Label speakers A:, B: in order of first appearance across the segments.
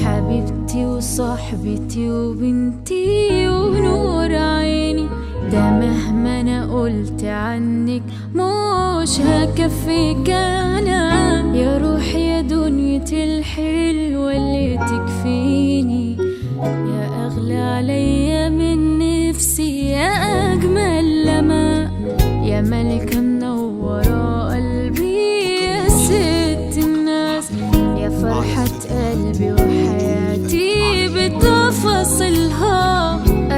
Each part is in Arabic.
A: حبيبتي وصاحبتي وبنتي ونور عيني، ده مهما انا قلت عنك مش هكفيك انا، يا روحي يا دنيتي الحلوة اللي تكفيني، يا اغلى عليا من نفسي، يا اجمل لما، يا ملكة منورة قلبي، يا ست الناس، يا فرحة قلبي وحياتي بتفاصيلها.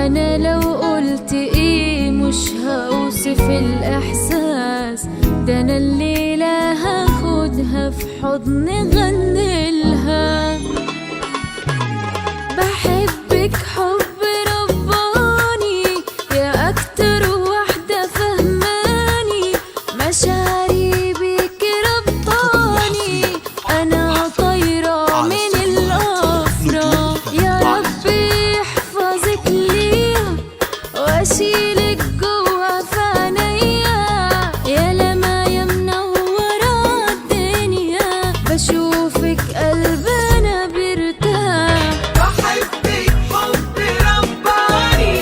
A: انا لو قلت ايه مش هوصف الاحساس، ده انا الليلة هاخدها في حضني غنيلها. بحبك حب رباني، يا اكتر واحدة فهماني، مشاعري بيك ربطاني، انا طايرة من الافراح، يا ربي يحفظك ليها واشيلك جوا في عينيا، يا لما يا منورة الدنيا، بشوفك قلبنا بيرتاح.
B: بحبك حب رباني،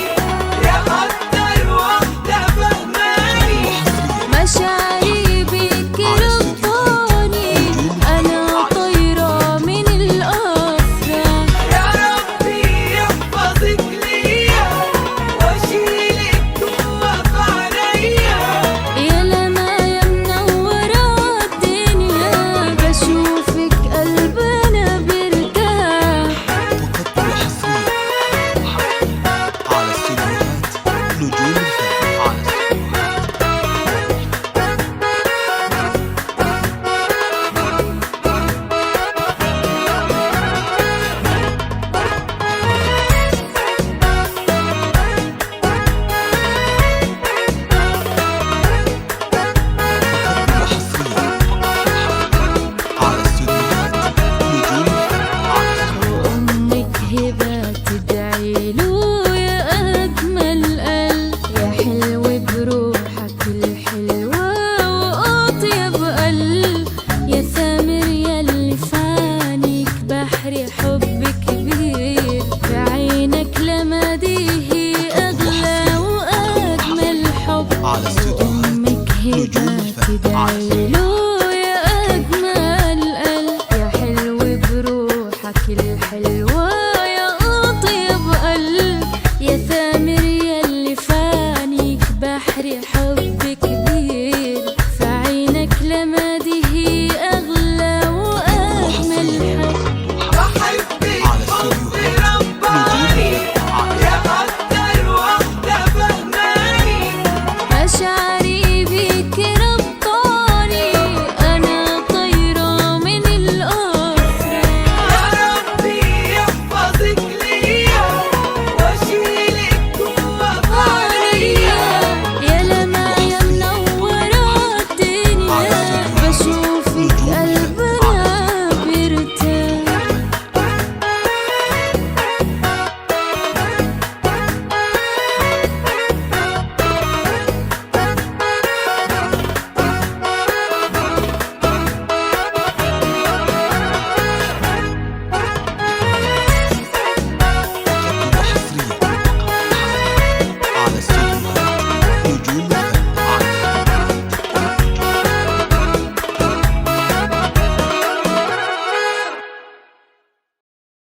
B: يا أكتر واحدة فهماني،
A: مشاعري بيك ربطاني، انا طايرة من الافراح،
B: يا ربي يحفظك ليا واشيلك جوا في عينيا،
A: يا لما يا منورة الدنيا، بشوفك قلبنا بيرتاح.
C: فقط وحصريا على استديوهات نجوم الفن. على استديوهات نجوم الفن.
A: وأمك هبة تدعي له يا أجمل قلب، يا حلو بروحك الحلوة وأطيب قلب، يا ثامر ياللي في عينيك بحر حب كبير، في عينك لمديه أغلى وأجمل حب.
C: على استديوهات
A: أمك هبة تدعي له يا أجمل قلب، يا حلو بروحك الحلوة يا أطيب قلب، يا ثامر ياللي في عينيك بحر حب كبير، في عينك لمديه أغلى وأجمل حب.
B: بحبك